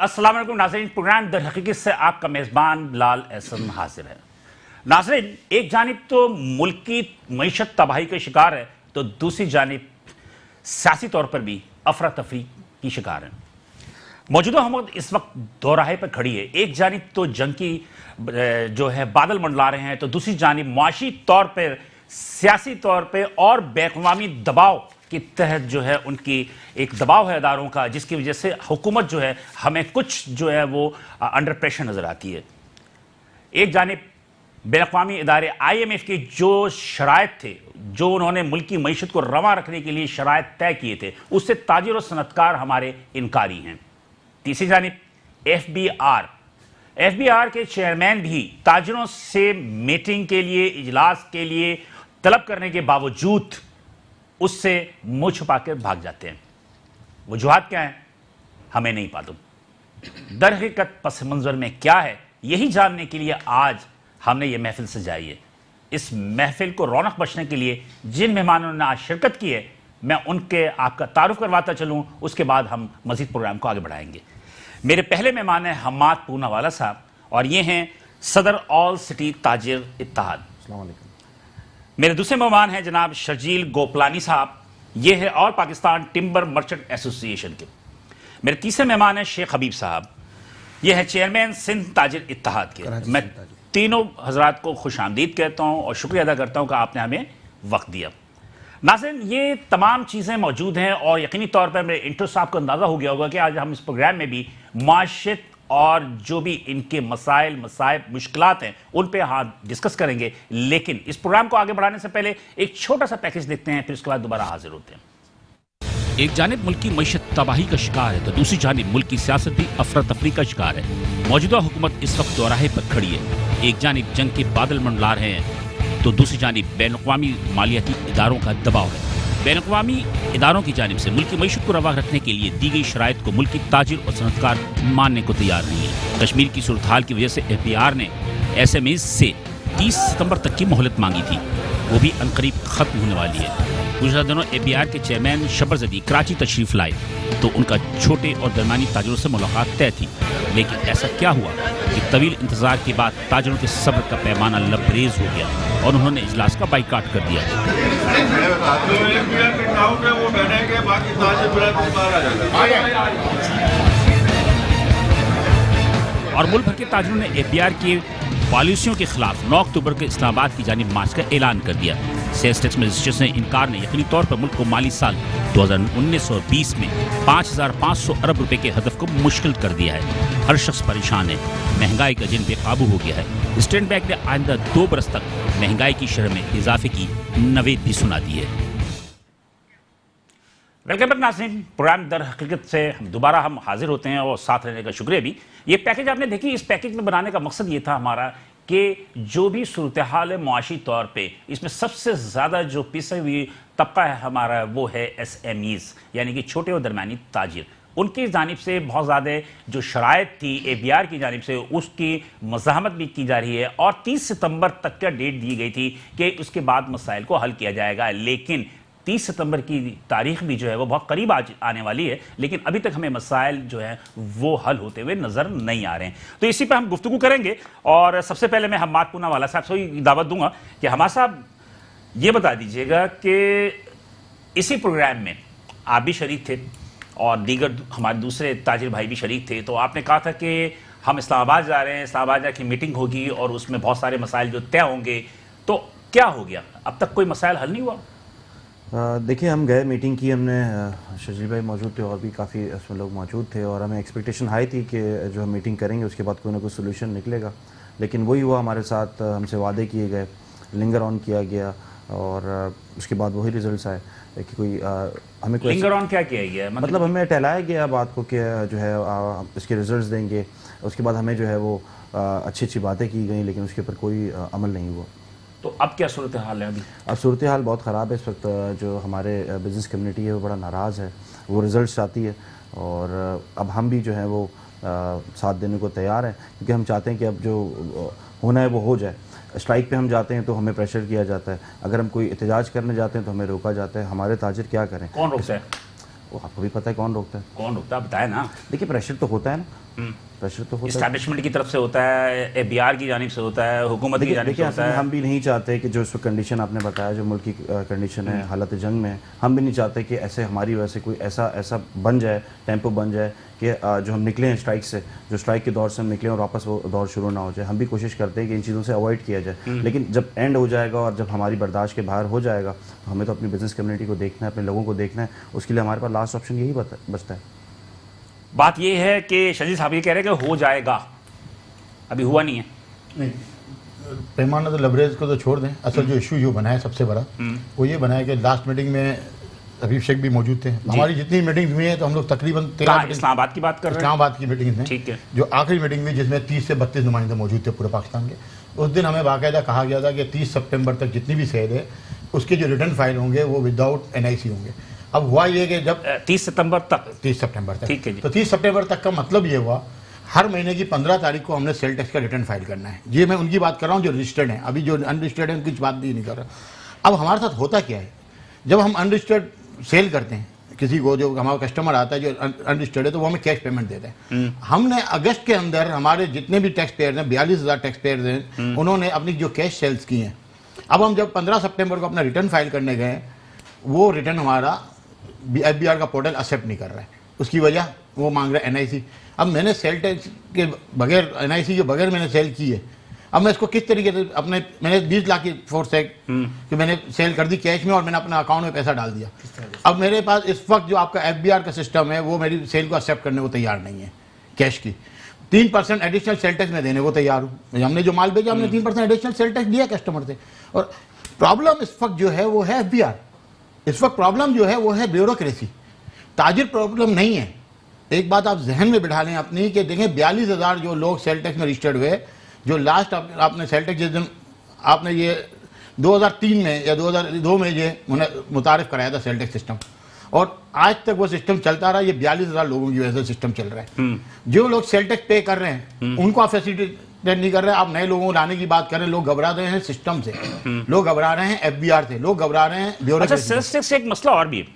अस्सलाम वालेकुम नाज़रीन, प्रोग्राम दर हकीकत से आपका मेज़बान लाल एहसन हाजिर है। नाज़रीन, एक जानिब तो मुल्क की मईशत तबाही का शिकार है, तो दूसरी जानिब सियासी तौर पर भी अफरा तफरी की शिकार है। मौजूदा हुकूमत इस वक्त दोराहे पर खड़ी है। एक जानिब तो जंग की जो है बादल मंडला रहे हैं, तो दूसरी जानिब मुआशी तौर पर, सियासी तौर पर और बैकवामी दबाव के तहत जो है उनकी एक दबाव है अदारों का, जिसकी वजह से हुकूमत जो है हमें कुछ जो है वो अंडर प्रेशर नजर आती है। एक जानिब बैन-अक़वामी इदारे IMF के जो शराइत थे, जो उन्होंने मुल्क की मईशत को रवा रखने के लिए शराइत तय किए थे, उससे ताजिर और सनतकार हमारे इनकारी हैं। तीसरी जानिब FBR के चेयरमैन भी ताजिरों से मीटिंग के लिए, इजलास के लिए तलब करने के बावजूद उससे मुंह छुपा कर भाग जाते हैं। वजूहात क्या है, हमें नहीं मालूम। दर हकीकत पस मंजर में क्या है, यही जानने के लिए आज हमने ये महफिल सजाई है। इस महफिल को रौनक बख्शने के लिए जिन मेहमानों ने आज शिरकत की है, मैं उनके आपका तारुफ करवाता चलूं, उसके बाद हम मजीद प्रोग्राम को आगे बढ़ाएंगे। मेरे पहले मेहमान हैं हम्माद पूनावाला साहब, और ये हैं सदर ऑल सिटी ताजिर इत्तेहाद। अस्सलाम वालेकुम। मेरे दूसरे मेहमान हैं जनाब शर्जील गोपलानी साहब, ये है all Pakistan timber merchant association के। मेरे तीसरे मेहमान हैं शेख हबीब साहब, ये है चेयरमैन सिंध ताजिर इत्तेहाद के। मैं तीनों हजरात को खुश आमदीद कहता हूँ और शुक्रिया अदा करता हूँ कि आपने हमें वक्त दिया। नाज़रीन, ये तमाम चीज़ें मौजूद हैं और यकीनी तौर पर मेरे इंट्रो साहब को अंदाज़ा हो गया होगा कि आज हम इस प्रोग्राम में भी माशियत और जो भी इनके मसाइल, मसाइब, मुश्किलात हैं, उन पे हाथ डिस्कस करेंगे। लेकिन इस प्रोग्राम को आगे बढ़ाने से पहले एक छोटा सा पैकेज देखते हैं, फिर उसके बाद दोबारा हाजिर होते हैं। एक जानिब मुल्क की मईशत तबाही का शिकार है, तो दूसरी जानिब मुल्क की सियासत भी अफरा तफरी का शिकार है। मौजूदा हुकूमत इस वक्त दोराहे पर खड़ी है। एक जानिब जंग के बादल मंडला रहे हैं, तो दूसरी जानिब बैन-अक़वामी मालियाती इदारों का दबाव है। बैन-अक़वामी इदारों की जानिब से मुल्क की मईशत को रवा रखने के लिए दी गई शराइत को मुल्क की ताजिर और सनतकार मानने को तैयार नहीं है। कश्मीर की सूरत हाल की वजह से FBR ने SMEs से 30 सितंबर तक की मोहलत मांगी थी, वो भी अनकरीब खत्म होने वाली है। गुज़श्ता दिनों FBR के चेयरमैन शबर जदी कराची तशरीफ लाए, तो उनका छोटे और दरमियानी ताजिरों से मुलाकात तय थी। लेकिन ऐसा क्या हुआ कि तवील इंतजार के बाद ताजिरों के सब्र का पैमाना लबरेज हो गया और उन्होंने इजलास का बाइकाट कर दिया। और मुल्क भर के ताजिरों ने FBR की पॉलिसियों के खिलाफ 9 अक्टूबर के इस्लामाबाद की जानिब मार्च का ऐलान कर दिया। सेल्स टैक्स में रजिस्ट्रेशन इनकार ने यकीनी तौर पर मुल्क को माली साल 2019-20 में 5,500 अरब रुपए के हदफ को मुश्किल कर दिया है। हर शख्स परेशान है, महंगाई का जिन बेकाबू हो गया है। स्टेट बैंक ने आइंदा 2 बरस तक महंगाई की शरह में इजाफे की नवेद भी सुना दी है। वेलकम बैक नाज़रीन, प्रोग्राम दर हकीकत से दोबारा हम हाजिर होते हैं और साथ रहने का शुक्रिया भी। ये पैकेज आपने देखी, इस पैकेज में बनाने का मकसद ये था हमारा कि जो भी सूरत हाल है मुआशी तौर पे, इसमें सबसे ज़्यादा जो पिछड़ा हुई तबका है हमारा, वो है SMEs, यानी कि छोटे और दरमियानी ताजिर। उनकी जानिब से बहुत ज़्यादा जो शराइत थी FBR की जानिब से, उसकी मज़ाहमत भी की जा रही है और 30 सितंबर तक का डेट दी गई थी कि उसके बाद मसाइल को हल किया जाएगा। लेकिन 30 सितंबर की तारीख भी जो है वो बहुत करीब आने वाली है, लेकिन अभी तक हमें मसाइल जो है वो हल होते हुए नज़र नहीं आ रहे हैं। तो इसी पर हम गुफ्तगू करेंगे और सबसे पहले मैं हम्माद पूनावाला साहब से दावत दूंगा कि हम्माद साहब ये बता दीजिएगा कि इसी प्रोग्राम में आप भी शरीक थे और दीगर हमारे दूसरे ताजिर भाई भी शरीक थे। तो आपने कहा था कि हम इस्लामाबाद जा रहे हैं, इस्लामाबाद जाके मीटिंग होगी और उसमें बहुत सारे मसाइल जो तय होंगे। तो क्या हो गया, अब तक कोई मसाइल हल नहीं हुआ? देखिए, हम गए, मीटिंग की हमने, शर्जील भाई मौजूद थे और भी काफ़ी उसमें लोग मौजूद थे और हमें एक्सपेक्टेशन हाई थी कि जो हम मीटिंग करेंगे उसके बाद कोई ना कोई सोल्यूशन निकलेगा। लेकिन वही हुआ, हमारे साथ हमसे वादे किए गए, लिंगर ऑन किया गया और उसके बाद वही रिजल्ट्स आए कि कोई हमें कोई लिंगर ऑन क्या किया गया, मतलब हमें टहलाया गया बात को कि जो है इसके रिजल्ट्स देंगे। उसके बाद हमें जो है वो अच्छी अच्छी बातें की गई, लेकिन उसके ऊपर कोई अमल नहीं हुआ। तो अब क्या सूरत हाल है? अभी अब सूरत हाल बहुत ख़राब है इस वक्त। जो हमारे बिज़नेस कम्युनिटी है वो बड़ा नाराज़ है, वो रिज़ल्ट चाहती है और अब हम भी जो है वो साथ देने को तैयार हैं, क्योंकि हम चाहते हैं कि अब जो होना है वो हो जाए। स्ट्राइक पे हम जाते हैं तो हमें प्रेशर किया जाता है, अगर हम कोई एहतजाज करने जाते हैं तो हमें रोका जाता है। हमारे ताजिर क्या करें? कौन रोकता है? वो आपको भी पता है कौन रोकता है। कौन रोकता है बताए ना। देखिए प्रेशर तो होता है ना, प्रेशर तो होता है। इस्टेब्लिशमेंट की तरफ से होता है, बिहार की जानिब से होता है, हुकूमत की जानिब से होता है। हम भी नहीं चाहते कि जो इस कंडीशन आपने बताया, जो मुल्क की कंडीशन है, हालत जंग में, हम भी नहीं चाहते कि ऐसे हमारी वजह से कोई ऐसा बन जाए, टेम्पो बन जाए कि जो हम निकले हैं स्ट्राइक से, जो स्ट्राइक के दौर से हम निकले और वापस वो दौर शुरू ना हो जाए। हम भी कोशिश करते हैं कि इन चीज़ों से अवॉइड किया जाए, लेकिन जब एंड हो जाएगा और जब हमारी बर्दाश्त के बाहर हो जाएगा तो हमें तो अपनी बिजनेस कम्युनिटी को देखना है, अपने लोगों को देखना है। उसके लिए हमारे पास लास्ट ऑप्शन यही बचता है। बात यह है कि शजील साहब ये कह रहे हैं कि हो जाएगा, अभी हुआ नहीं है। नहीं, पैमाना तो लवरेज को तो छोड़ दें। असल जो इशू जो बना है सबसे बड़ा वो ये बना है कि लास्ट मीटिंग में हबीब शेख भी मौजूद थे। हमारी जितनी मीटिंग हुई है तो हम लोग तकरीबन 13 इस्लामाबाद की बात कर रहे हैं, इस्लामाबाद की मीटिंग ठीक है। जो आखिरी मीटिंग हुई जिसमें 30 से 32 नुमाइंदे मौजूद थे पूरे पाकिस्तान के, उस दिन हमें बाकायदा कहा गया था कि 30 सितंबर तक जितनी भी सेल है उसके जो रिटर्न फाइल होंगे वो विदाउट NIC होंगे। अब हुआ ये कि जब 30 सितंबर तक, 30 सितंबर तक, ठीक है जी। तो 30 सितंबर तक का मतलब ये हुआ हर महीने की 15 तारीख को हमने सेल टैक्स का रिटर्न फाइल करना है। ये मैं उनकी बात कर रहा हूँ जो रजिस्टर्ड हैं, अभी जो अनरजिस्टर्ड हैं उनकी बात भी नहीं कर रहा। अब हमारे साथ होता क्या है, जब हम अनरजिस्टर्ड सेल करते हैं किसी को, जो हमारा कस्टमर आता है जो अनरजिस्टर्ड है, तो वो हमें कैश पेमेंट देते हैं। हमने अगस्त के अंदर हमारे जितने भी टैक्स पेयर्स हैं, 42,000 टैक्स पेयर्स हैं, उन्होंने अपनी जो कैश सेल्स की हैं। अब हम जब 15 सितंबर को अपना रिटर्न फाइल करने गए, वो रिटर्न हमारा FBR का पोर्टल एक्सेप्ट नहीं कर रहा है। उसकी वजह वो मांग रहा है NIC। अब मैंने सेल टैक्स के बगैर, NIC के बगैर मैंने सेल की है। अब मैं इसको किस तरीके से मैंने 20 लाख की फोर्स है कि मैंने सेल कर दी कैश में और मैंने अपने अकाउंट में पैसा डाल दिया। अब मेरे पास इस वक्त जो आपका FBR का सिस्टम है वो मेरी सेल को एक्सेप्ट करने को तैयार नहीं है। कैश की 3% एडिशनल सेल टैक्स में देने को तैयार हूँ। हमने जो माल भेजा हमने 3% एडिशनल सेल टैक्स दिया कस्टमर से। और प्रॉब्लम इस वक्त जो है वो है FBR। इस वक्त प्रॉब्लम जो है वो है ब्यूरोक्रेसी। ताजिर प्रॉब्लम नहीं है। एक बात आप जहन में बिठा लें अपनी कि देखें 42,000 जो लोग सेल टैक्स में रजिस्टर्ड हुए, जो लास्ट आपने सेल टैक्स जिस दिन आपने ये 2003 में या 2002 में ये मुतारिफ कराया था सेल टैक्स सिस्टम, और आज तक वो सिस्टम चलता रहा। ये 42,000 लोगों की वजह से सिस्टम चल रहा है। जो लोग सेल टैक्स पे कर रहे हैं उनको आप फैसिलिटेट नहीं कर रहे हैं। आप नए लोगों को लाने की बात कर रहे हैं। लोग घबरा रहे हैं सिस्टम से, लोग घबरा रहे हैं FBR से, लोग घबरा रहे हैं ब्यूरोक्रेसी। अच्छा, सेल्स टैक्स से एक मसला और भी है,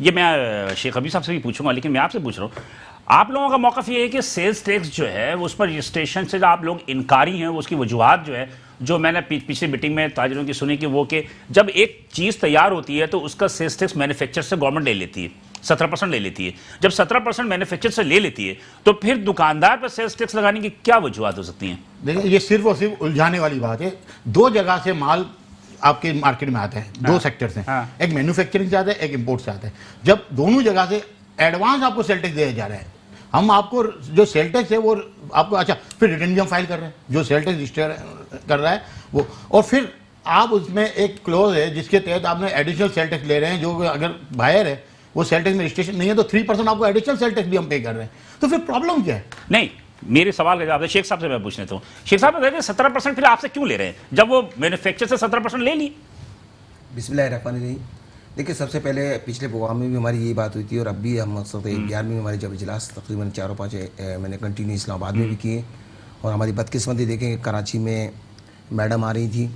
ये मैं शेख हबीब साहब से भी पूछूंगा, लेकिन मैं आपसे पूछ रहा हूँ, आप लोगों का मौक़िफ़ ये है कि सेल्स टैक्स जो है उस पर रजिस्ट्रेशन से जो आप लोग इनकारी हैं, उसकी वजूहत जो है, जो मैंने पिछली मीटिंग में ताजिरों की सुनी, कि वो कि जब एक चीज़ तैयार होती है तो उसका सेल्स टैक्स मैन्युफैक्चर से गवर्नमेंट ले लेती है, 17% ले लेती है। जब 17% मैन्युफैक्चर से ले लेती है तो फिर दुकानदार पर सेल्स टैक्स लगाने की क्या वजूहत हो सकती हैं? देखिए ये सिर्फ और सिर्फ उलझाने वाली बात है। दो जगह से माल आपके मार्केट में आता है, दो सेक्टर से, एक मैन्युफैक्चरिंग से आता है, एक इंपोर्ट से आता है। जब दोनों जगह से एडवांस आपको सेल टैक्स दिया जा रहा है, हम आपको जो सेल टैक्स है वो आपको, अच्छा फिर रिटर्न भी हम फाइल कर रहे हैं जो सेल टैक्स रजिस्टर कर रहा है वो, और फिर आप उसमें एक क्लोज है जिसके तहत आपने एडिशनल सेल टैक्स ले रहे हैं। जो अगर बायर है वो सेल टैक्स में रजिस्ट्रेशन नहीं है तो 3% आपको एडिशनल सेल टैक्स भी हम पे कर रहे हैं। तो फिर प्रॉब्लम क्या है? नहीं, मेरे सवाल का जवाब शेख साहब से मैं पूछ लेता हूँ। शेख साहब बताइए 17% फिर आपसे क्यों ले रहे हैं जब वो मैन्युफैक्चर से 17% ले ली? बिस्मिल्लाहिर्रहमानिर्रहीम। देखिए सबसे पहले पिछले प्रोग्राम में भी हमारी यही बात हुई थी और अब भी हम मकसद 11 में हमारे जब इजलास तकरीबन 4-5 मैंने कंटिन्यू इस्लामाबाद में भी किए। और हमारी बदकिस्मती देखें कराची में मैडम आ रही थी,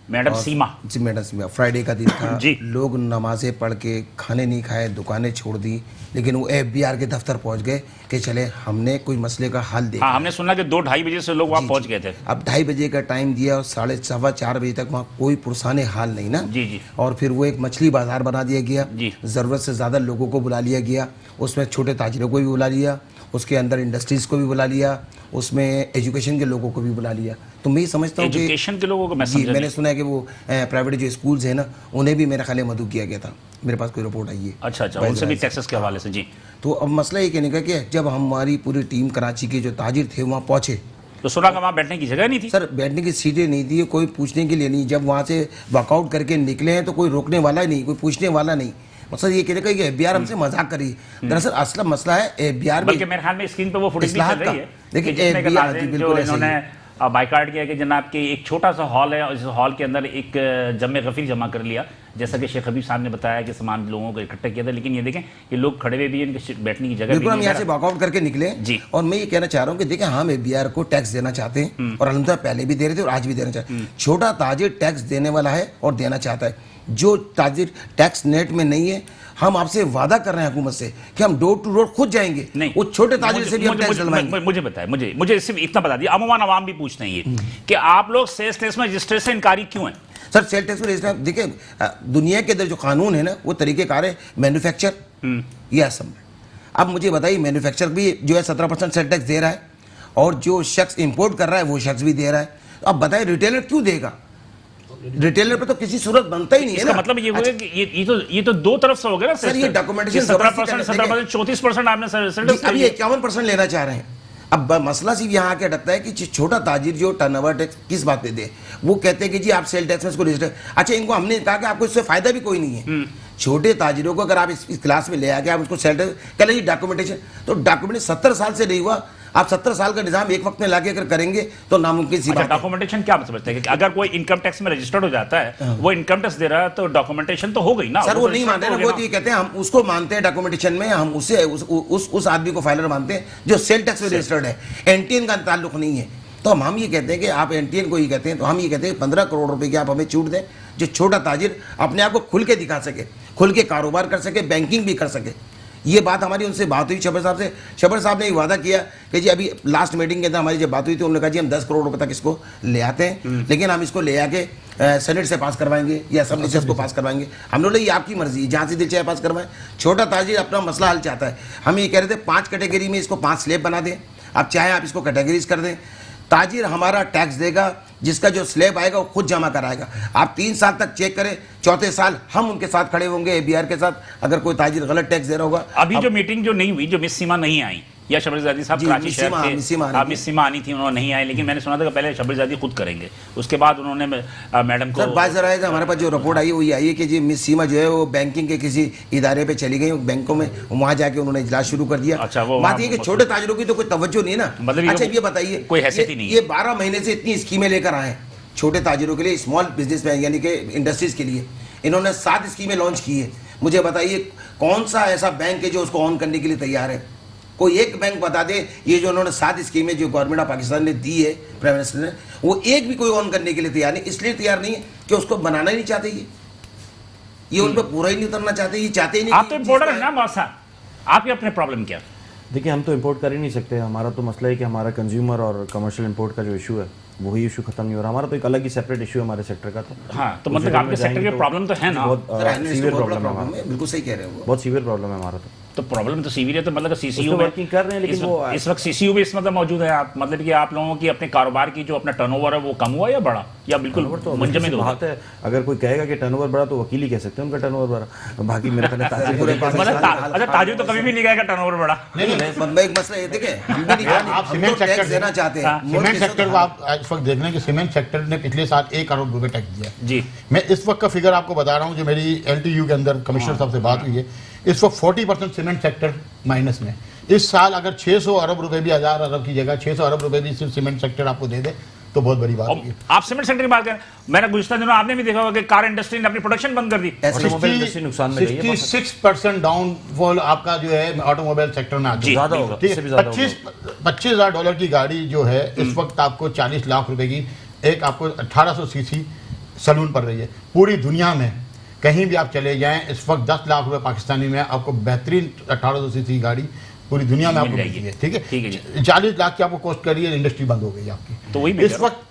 मैडम सीमा, मैडम सीमा, फ्राइडे का दिन था, लोग नमाजें पढ़ के खाने नहीं खाए, दुकानें छोड़ दी, लेकिन वो FBR के दफ्तर पहुंच गए कि चले हमने कोई मसले का हल देखा। हाँ, हमने सुना कि 2-2:30 बजे से लोग वहाँ पहुंच गए थे। अब 2:30 बजे का टाइम दिया और 3:15-4 बजे तक वहाँ कोई पुरसाने हाल नहीं ना। जी। और फिर वो एक मछली बाजार बना दिया गया, जी। ज़रूरत से ज़्यादा लोगों को बुला लिया गया, उसमें छोटे ताजिरों को भी बुला लिया, उसके अंदर इंडस्ट्रीज़ को भी बुला लिया, उसमें एजुकेशन के लोगों को भी बुला लिया। तो मैं समझता हूँ कि एजुकेशन के लोगों को मैंने सुना है कि वो प्राइवेट जो स्कूल्स हैं ना उन्हें भी मेरा ख्याल मदऊ किया गया था। मेरे पास कोई रिपोर्ट आई है। अच्छा, उनसे भी टैक्सेस के हवाले से। जी, तो अब मसला ये कहने का कि जब हमारी पूरी टीम कराची के जो ताजिर थे वहाँ पहुँचे तो सुना का वहाँ बैठने की जगह नहीं थी। सर बैठने की सीटें नहीं थी, कोई पूछने के लिए नहीं। जब वहाँ से वर्कआउट करके निकले हैं तो कोई रोकने वाला ही नहीं, कोई पूछने वाला नहीं। मतलब ये कहने का कि FBR हमसे मजाक करी, दरअसल असला मसला है FBR। बल्कि मेरे ख्याल में स्क्रीन पे वो फुटेज भी चल रही है। देखिए जो इन्होंने बाइकाट किया कि जनाब के एक छोटा सा हॉल है और इस हॉल के अंदर एक जमे गफीर जमा कर लिया, जैसा कि शेख हबीब साहब ने बताया कि सामान लोगों को इकट्ठा किया था। लेकिन ये देखें ये लोग खड़े हुए भी, इनके बैठने की जगह बिल्कुल। हम यहाँ से वॉकआउट करके निकले जी। और मैं ये कहना चाह रहा हूँ कि देखें हम FBR को टैक्स देना चाहते हैं और अल्हम्दुलिल्लाह पहले भी दे रहे थे और आज भी देना चाहते हैं। छोटा ताजिर टैक्स देने वाला है और देना चाहता है। जो ताजिर टैक्स नेट में नहीं है, हम आपसे वादा कर रहे हैं हुकूमत से कि हम डोर टू डोर खुद जाएंगे, नहीं, वो छोटे ताजिर से भी हम टैक्स डलवाएंगे। मुझे बताए, मुझे सिर्फ इतना बता दिया, अमूमन आवाम भी पूछते हैं ये कि आप लोग सेल्स टैक्स में रजिस्ट्रेशन से इनकारी क्यों है? सर सेल टैक्स में रजिस्टर, देखिए दुनिया के अंदर जो कानून है ना वो तरीकेकार है मैन्युफैक्चर या असेंबली। अब मुझे बताइए मैन्युफैक्चर भी जो है 17% सेल टैक्स दे रहा है और जो शख्स इंपोर्ट कर रहा है वो शख्स भी दे रहा है। अब बताइए रिटेलर क्यों देगा? रिटेलर पे तो किसी सूरत बनता ही नहीं है इसका ना। मतलब ये हुआ कि ये तो दो तरफ से हो गया ना सर, ये documentation 17%, 24% आपने जी, अभी 51% लेना चाह रहे हैं। अब मसला सिर्फ यहाँ आके अटकता है कि छोटा ताजिर जो टर्नओवर टैक्स किस बात पे दे, वो कहते हैं कि जी आप सेल टैक्स में इसको रजिस्टर। अच्छा, इनको हमने कहा कि आपको इससे फायदा भी कोई नहीं है। छोटे ताजिरों को अगर आप इस क्लास में ले आके आप उसको सेल टैक्स कह लीजिए डॉक्यूमेंटेशन, तो डॉक्यूमेंटेशन 70 साल से नहीं हुआ। आप 70 साल का निजाम एक वक्त में लाके अगर करेंगे तो नामुमकिन सी बात है। डॉक्यूमेंटेशन क्या समझते हैं कि अगर कोई इनकम टैक्स में रजिस्टर्ड हो जाता है, वो इनकम टैक्स दे रहा है तो डॉक्यूमेंटेशन तो हो गई ना। सर वो नहीं मानते ना, वो ये कहते हैं हम उसको मानते हैं डॉक्यूमेंटेशन में, हम उसे उस आदमी को फाइलर मानते हैं जो सेल टैक्स में रजिस्टर्ड है, एनटीएन का ताल्लुक नहीं है। तो हम ये कहते हैं कि आप एनटीएन को ही कहते हैं, तो हम ये कहते हैं 15 करोड़ रुपए की आप हमें छूट दें, जो छोटा ताजिर अपने आप को खुल के दिखा सके, खुल के कारोबार कर सके, बैंकिंग भी कर सके। ये बात हमारी उनसे बात हुई शबर साहब से। शबर साहब ने ये वादा किया कि जी अभी लास्ट मीटिंग के अंदर हमारी जब बात हुई थी, उन्होंने कहा जी हम 10 करोड़ रुपए तक इसको ले आते हैं, लेकिन हम इसको ले आके सेनेट से पास करवाएंगे या असेंबली से इसको पास करवाएंगे। हम लोग ये आपकी मर्जी, जहाँ से दिल चाहे पास करवाएं। छोटा ताजिर अपना मसला हल चाहता है। हम ये कह रहे थे 5 कैटेगरी में इसको 5 स्लैब बना दें, आप चाहें आप इसको कैटेगरीज कर दें। ताजिर हमारा टैक्स देगा, जिसका जो स्लैब आएगा वो खुद जमा कराएगा। आप 3 साल तक चेक करें, चौथे साल हम उनके साथ खड़े होंगे एबीआर के साथ, अगर कोई ताजिर गलत टैक्स दे रहा होगा। अभी जो मीटिंग जो नहीं हुई, जो मिस सीमा नहीं आई या शबरीजादी साहब कराची शहर थे, मिस सीमा आनी थी, उन्होंने नहीं आए, लेकिन मैंने सुना था कि पहले शबरीजादी खुद करेंगे, उसके बाद उन्होंने मैडम को। सर बात जरा है, हमारे पास जो रिपोर्ट आई वो ये आई है कि जी मिस सीमा जो है वो बैंकिंग के किसी इदारे पे चली गई, बैंकों में वहाँ जाके उन्होंने इजलास शुरू कर दिया। अच्छा, वो बात ये कि छोटे ताजिरों की तो कोई तवज्जो नहीं है ना। मतलब अच्छा ये बताइए, कोई हैसियत ही नहीं है। ये 12 महीने से इतनी स्कीमें लेकर आए छोटे ताजिरों के लिए, स्मॉल बिजनेस में यानी कि इंडस्ट्रीज के लिए इन्होंने 7 स्कीमें लॉन्च की है। मुझे बताइए कौन सा ऐसा बैंक है जो उसको ऑन करने के लिए तैयार है? कोई एक बैंक बता दे ये जो उन्होंने 7 स्कीमें जो गवर्नमेंट ऑफ पाकिस्तान ने दी है, प्राइम मिनिस्टर ने, वो एक भी कोई ऑन करने के लिए तैयार नहीं। इसलिए तैयार नहीं है कि उसको बनाना ही नहीं चाहते, ये उन पर पूरा ही नहीं उतरना चाहते, ये चाहते ही नहीं। आप तो इम्पोर्टर है ना बहुत साहब, आपके अपने प्रॉब्लम क्या? देखिए हम तो इंपोर्ट कर ही नहीं सकते। हमारा तो मसला है कि हमारा कंज्यूमर और कमर्शियल इंपोर्ट का जो इशू है वही इशू खत्म नहीं हो रहा। हमारा तो एक अलग ही सेपरेट इशू है हमारे सेक्टर का। तो हाँ, तो मतलब आपके सेक्टर के प्रॉब्लम तो है ना, बहुत सीवियर प्रॉब्लम है हमारा। बिल्कुल सही कह रहे हो, बहुत सीवियर प्रॉब्लम है हमारा। तो प्रॉब्लम तो सीवियर है, तो मतलब सीसीयू में वर्किंग कर रहे हैं, लेकिन वो इस वक्त सीसीयू में इस मतलब मौजूद है। आप मतलब कि आप लोगों की अपने कारोबार की जो अपना टर्नओवर है वो कम हुआ या बढ़ा या बिल्कुल मुंजमद हो बात है। अगर कोई कहेगा कि टर्नओवर बढ़ा तो वकील ही कह सकते हैं उनका टर्नओवर बढ़ा। बाकी मेरे ख्याल अच्छा, ताजिर तो कभी भी नहीं कहेगा टर्नओवर बढ़ा। एक मसला ये देखिए, हम भी आप सीमेंट सेक्टर देना चाहते हैं। सीमेंट सेक्टर को आप इस वक्त देख रहे हैं कि सीमेंट सेक्टर ने पिछले साल 1 करोड़ रुपए टैक्स दिया जी। मैं इस वक्त का फिगर आपको बता रहा हूँ, जो मेरी LTU के अंदर कमिश्नर साहब से बात हुई है, इस वक्त 40% सीमेंट सेक्टर माइनस में। इस साल अगर 600 अरब रुपए भी 1000 अरब की जगह 600 अरब रुपए भी सिर्फ सीमेंट सेक्टर आपको दे दे तो बहुत बड़ी बात होगी। आप सीमेंट सेक्टर की बात करें, मैंने गुज़श्ता दिनों आपने भी देखा होगा कि कार इंडस्ट्री ने अपनी प्रोडक्शन बंद कर दी। 66% डाउनफॉल आपका जो है ऑटोमोबाइल सेक्टर में आ गया। 25,000 डॉलर की गाड़ी जो है इस वक्त आपको 40 लाख रुपए की, एक आपको 1800 सीसी सैलून पड़ रही है। पूरी दुनिया में कहीं भी आप चले जाएं इस वक्त 10 लाख रुपए पाकिस्तानी में आपको बेहतरीन 1800 सीसी गाड़ी पूरी दुनिया में आपको मिलती है। ठीक है, 40 लाख की आपको कॉस्ट करी है, इंडस्ट्री बंद हो गई आपकी। तो वही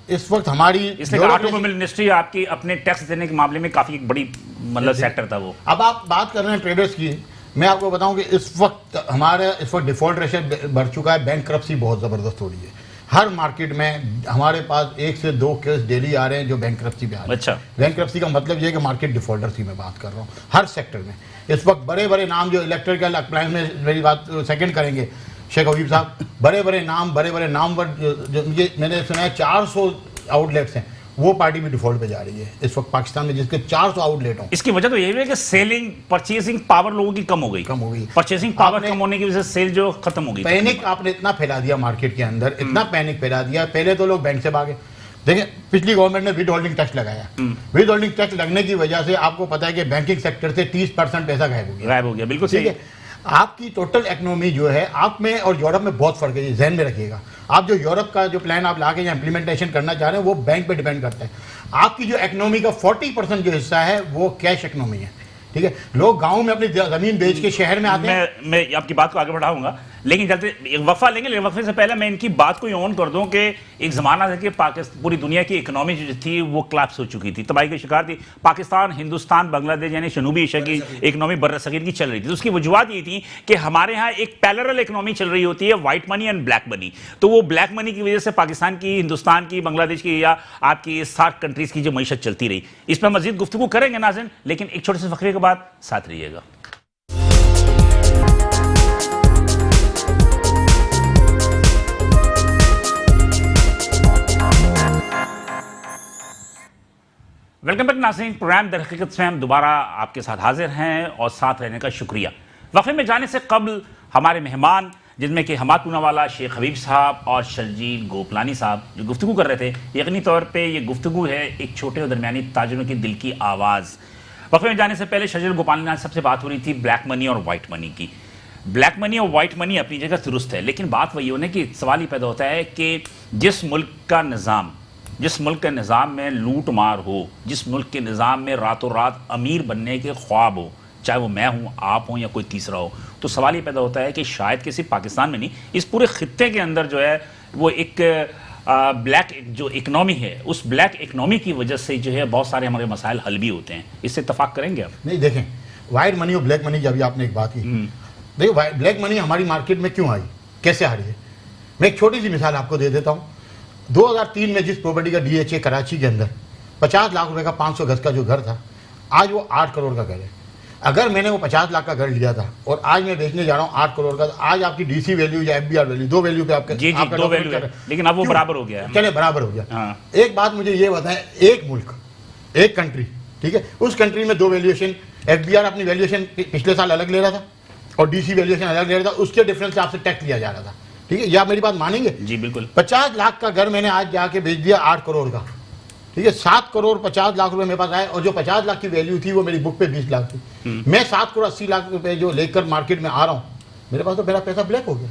इस वक्त हमारी इसलिए ऑटोमोबाइल इंडस्ट्री आपकी अपने टैक्स देने के मामले में काफी बड़ी मतलब सेक्टर था वो। अब आप बात कर रहे हैं ट्रेडर्स की, मैं आपको बताऊं कि इस वक्त हमारे डिफॉल्ट रेशियो बढ़ चुका है, बैंकरप्सी बहुत जबरदस्त हो रही है। हर मार्केट में हमारे पास 1 से 2 केस डेली आ रहे हैं जो बैंकरप्सी पे आ रहे हैं। अच्छा, बैंकरप्सी का मतलब ये है कि मार्केट डिफॉल्टर्स की मैं बात कर रहा हूँ हर सेक्टर में। इस वक्त बड़े बड़े नाम जो इलेक्ट्रिकल अप्लायंस में, मेरी बात सेकंड करेंगे शेख हबीब साहब, बड़े बड़े नाम जो मैंने सुना है 400 आउटलेट्स हैं, वो पार्टी भी डिफॉल्ट पे जा रही है इस वक्त पाकिस्तान में, जिसके 400 आउटलेट हों। इसकी वजह तो यही है कि सेलिंग परचेसिंग पावर लोगों की कम हो गई। परचेसिंग पावर कम होने की वजह से सेल जो खत्म हो गई। पैनिक आपने इतना फैला दिया मार्केट के अंदर, इतना पैनिक फैला दिया। पहले तो लोग बैंक से भागे। देखिए पिछली गवर्नमेंट ने विद होल्डिंग टैक्स लगाया। विद होल्डिंग टैक्स लगने की वजह से आपको पता है कि बैंकिंग सेक्टर से 30% पैसा गायब हो गया। बिल्कुल ठीक है। आपकी टोटल इकोनॉमी जो है आप में और यूरोप में बहुत फर्क है, ध्यान में रखिएगा। आप जो यूरोप का जो प्लान आप लाके या इंप्लीमेंटेशन करना चाह रहे हैं वो बैंक पे डिपेंड करता है। आपकी जो इकोनॉमी का 40% जो हिस्सा है वो कैश इकोनॉमी है। ठीक है, लोग गांव में अपनी जमीन बेच के शहर में आते हैं। मैं आपकी बात को आगे बढ़ाऊंगा, लेकिन चलते एक वक्फा लेंगे, लेकिन वक्फे से पहले मैं इनकी बात को ये ऑन कर दूं कि एक जमाना था कि पाकिस्तान पूरी दुनिया की इकोनॉमी जो थी वो क्लैप्स हो चुकी थी, तबाही का शिकार थी। पाकिस्तान, हिंदुस्तान, बांग्लादेश यानी जनूबी एशिया की इकोनॉमी बर्रसगीर की चल रही थी। तो उसकी वजूहत ये थी कि हमारे यहाँ एक पैरेलल इकोनॉमी चल रही होती है, white money and black money. तो वो ब्लैक मनी की वजह से पाकिस्तान की, हिंदुस्तान की, बांग्लादेश की या आपकी सार्क कंट्रीज की जो मईशत चलती रही। इस पर मजीद गुफ्तगू करेंगे नाज़रीन, लेकिन एक छोटे से वक्फे के बाद साथ रहिएगा। वेलकम बैक नाज़रीन, प्रोग्राम दर हकीकत से हम दोबारा आपके साथ हाजिर हैं और साथ रहने का शुक्रिया। वक्फे में जाने से कबल हमारे मेहमान, जिनमें कि हमाद पूनावाला, शेख हबीब साहब और शर्जील गोपलानी साहब जो गुफ्तगू कर रहे थे, यकीनी तौर पे ये गुफ्तगू है एक छोटे और दरमियानी ताजिरों के दिल की आवाज़। वक्फे में जाने से पहले शर्जील गोपलानी सबसे बात हो रही थी ब्लैक मनी और वाइट मनी की। ब्लैक मनी और वाइट मनी अपनी जगह दुरुस्त है, लेकिन बात वही होने की सवाल ही पैदा होता है कि जिस मुल्क के निज़ाम में लूट मार हो, जिस मुल्क के निज़ाम में रातों रात अमीर बनने के ख्वाब हो, चाहे वो मैं हूँ, आप हों या कोई तीसरा हो, तो सवाल ये पैदा होता है कि शायद कि सिर्फ पाकिस्तान में नहीं, इस पूरे खित्ते के अंदर जो है वो एक ब्लैक जो इकनॉमी है, उस ब्लैक इकनॉमी की वजह से जो है बहुत सारे हमारे मसाइल हल भी होते हैं। इससे इत्तफाक करेंगे आप? नहीं, देखें, वाइट मनी और ब्लैक मनी की अभी आपने एक बात की, देखो ब्लैक मनी हमारी मार्केट में क्यों आई, कैसे आ रही है। मैं एक छोटी सी मिसाल आपको दे देता हूँ। 2003 में जिस प्रॉपर्टी का DHA कराची के अंदर 50 लाख रुपए का 500 गज का जो घर था, आज वो 8 करोड़ का घर है। अगर मैंने वो 50 लाख का घर लिया था और आज मैं बेचने जा रहा हूँ 8 करोड़ का, तो आज आपकी DC वैल्यू या FBR वैल्यू, दो वैल्यू पे आपके आपका दो वैल्यू है, लेकिन अब वो बराबर हो गया है। चले बराबर हो गया। हाँ। एक बात मुझे ये बताएं, एक मुल्क, एक कंट्री, ठीक है, उस कंट्री में दो वैल्यूएशन, FBR अपनी वैल्यूएशन पिछले साल अलग ले रहा था और DC वैल्यूएशन अलग ले रहा था, उसके डिफरेंस से आपसे टैक्स लिया जा रहा था, ठीक है। ये आप मेरी बात मानेंगे? जी बिल्कुल। 50 लाख का घर मैंने आज जाके बेच दिया 8 करोड़ का, ठीक है। 7 करोड़ 50 लाख रुपए मेरे पास आए और जो 50 लाख की वैल्यू थी वो मेरी बुक पे 20 लाख थी। मैं 7 करोड़ 80 लाख रुपए जो लेकर मार्केट में आ रहा हूँ, मेरे पास तो मेरा पैसा ब्लैक हो गया।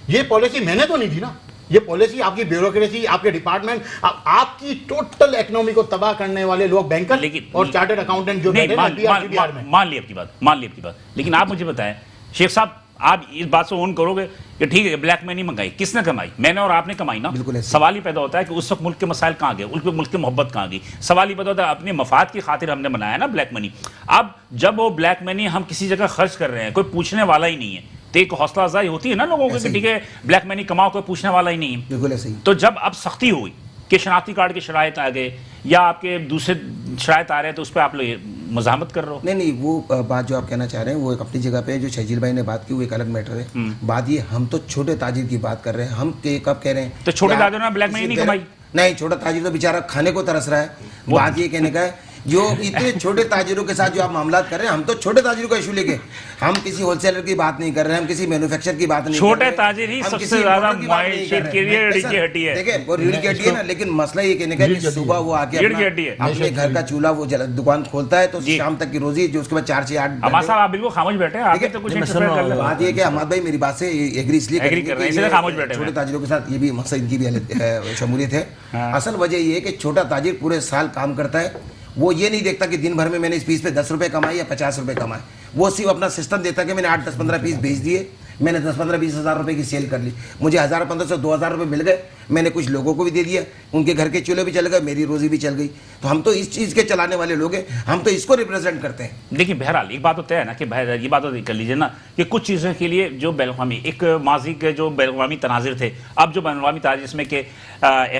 ये पॉलिसी मैंने तो नहीं दी ना, ये पॉलिसी आपकी ब्यूरोक्रेसी, आपके डिपार्टमेंट, आपकी टोटल इकोनॉमी को तबाह करने वाले लोग, बैंकर और चार्टर्ड अकाउंटेंट जो बैठे हैं DRCBR में। मान ली आपकी बात, लेकिन आप मुझे बताएं शेख साहब, आप इस बात से ऑन करोगे कि ठीक है ब्लैक मनी मंगाई, किसने कमाई? मैंने और आपने कमाई ना। बिल्कुल। सवाल ही पैदा होता है कि उस वक्त मुल्क के मसाइल कहाँ गए, उस मुल्क की मोहब्बत कहाँ गई? सवाल ही पैदा होता है अपने मफाद की खातिर हमने बनाया ना ब्लैक मनी। अब जब वो ब्लैक मनी हम किसी जगह खर्च कर रहे हैं, कोई पूछने वाला ही नहीं है, तो एक हौसला अफजाई होती है ना लोगों को कि ठीक है ब्लैक मनी कमाओ, कोई पूछने वाला ही नहीं है। बिल्कुल ऐसे ही। तो जब अब सख्ती हुई कि शनाख्ती कार्ड के शराइत आ गए या आपके दूसरे शराइत आ रहे हैं, तो उस पर आप लोग मज़ाहमत कर रहे हो? नहीं, वो बात जो आप कहना चाह रहे हैं वो एक अपनी जगह पे, जो शर्जील भाई ने बात की वो एक अलग मैटर है। बात ये, हम तो छोटे ताजिर की बात कर रहे हैं, हम कब कह रहे हैं तो छोटे ताजिरों ने ब्लैक मनी नहीं कमाई? नहीं, छोटा ताजिर तो बेचारा खाने को तरस रहा है। बात ये कहने का है, जो इतने छोटे ताजिरों के साथ जो आप मामला कर रहे हैं, हम तो छोटे ताजिरों का इशू लेके, हम किसी होलसेलर की बात नहीं कर रहे हैं, हम किसी मैन्युफैक्चर की बात नहीं कर रहे हैं। छोटे ताजिर ही सबसे ज्यादा रीढ़ की हड्डी है। देखिए वो रीढ़ की हड्डी है ना, लेकिन मसला ये कहने का है कि सुबह वो आके अपने घर का चूल्हा वो दुकान खोलता है तो शाम तक की रोजी, जो उसके बाद 4 से 8। हमाद साहब आप बिल्कुल खामोश बैठे हैं, आगे तो कुछ बात ये कि अहमद भाई मेरी बात से एग्री इसलिए कर रहे हैं, इसलिए खामोश बैठे हैं। छोटे ताजिरों के साथ ये भी मकसद इनकी भी शमूलियत है। असल वजह ये है कि छोटा ताजिर पूरे साल काम करता है, वो ये नहीं देखता कि दिन भर में मैंने इस पीस पे 10 रुपए कमाए या 50 रुपए कमाए। वो सिर्फ अपना सिस्टम देता कि मैंने 8, 10, 15 पीस भेज दिए, मैंने 10, 15, 20 हज़ार रुपए की सेल कर ली, मुझे 1000, 1500, 2000 रुपए मिल गए, मैंने कुछ लोगों को भी दे दिया, उनके घर के चूल्हे भी चल गए, मेरी रोजी भी चल गई। तो हम तो इस चीज़ के चलाने वाले लोग हैं, हम तो इसको रिप्रेजेंट करते हैं। देखिए बहरहाल एक बात तो तय है ना कि ये बात तो कर लीजिए ना कि कुछ चीज़ों के लिए जो बैनुल-अक़वामी, एक माजी के जो बैनुल-अक़वामी तनाज़िर थे, अब जो बैनुल-अक़वामी तनाज़िर जिसमें कि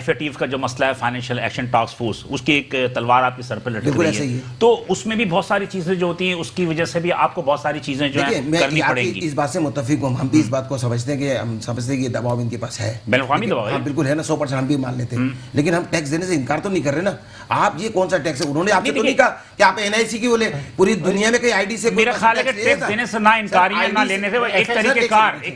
FATF का जो मसला है फाइनेंशियल एक्शन टास्क फोर्स, उसकी एक तलवार आपके सर पर लटक रही है, तो उसमें भी बहुत सारी चीज़ें जो होती हैं उसकी वजह से भी आपको बहुत सारी चीज़ें जो है करनी पड़ेंगी। इस बात से मुत्तफिक हूं, हम भी इस बात को समझते हैं कि हम समझते हैं कि दबाव इनके पास है, बैनुल-अक़वामी दबाव है। हाँ बिल्कुल है ना, 100% हम भी मान लेते हैं, लेकिन हम टैक्स देने से इनकार तो नहीं कर रहे ना। आप ये कौन सा टैक्स है? उन्होंने आपसे तो नहीं कहा कि आप NIC की बोले, पूरी दुनिया में कहीं ID से मेरा ख्याल है कि टैक्स देने से ना इनकार या ना लेने से एक